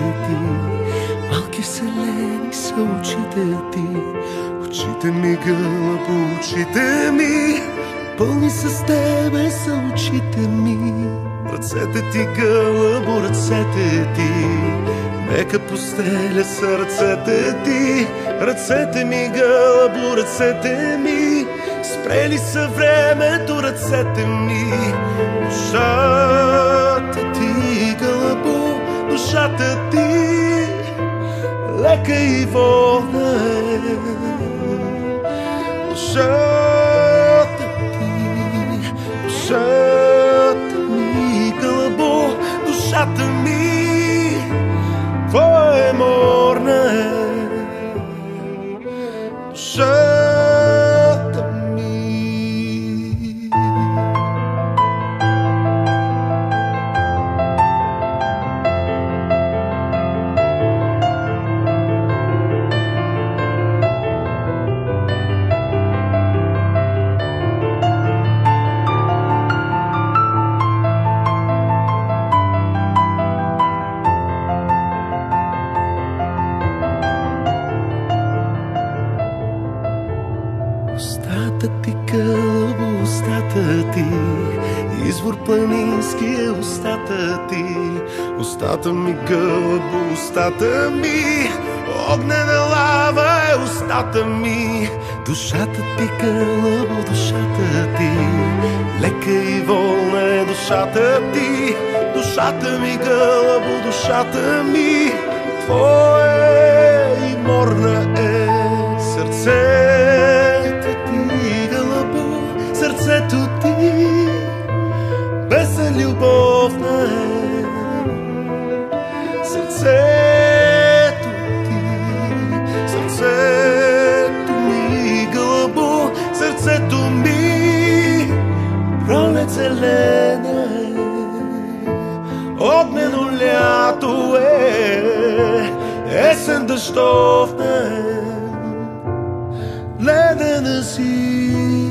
ти, малки вселени са очите ти. Очите ми, гълъбо, очите ми, пълни с тебе са очите ми. Ръцете ти, гълъбо, ръцете ти, нека постеля са ръцете ти. Ръцете ми, гълъбо, ръцете ми, спрели са времето ръцете ми. Душата ти, гълъбо, душата ти, лека и волна е. Душата ти, душата ми, гълъбо, душата ми, твоя морна е. Душата ми. Устата ти, гълъбо, устата ти, извор планински е устата ти. Устата ми, гълъбо, устата ми, огнена лава е устата ми. Душата ти, гълъбо, душата ти, лека и волна е душата ти. Душата ми, гълъбо, душата ми, твоя и морна е. Сърцето ти, гълъбо, сърцето ти, песен любовна е. Сърцето ти, сърцето ми, гълъбо, сърцето ми, пролет зелена е. Огнено лято е, есен дъждовна е, ледена си.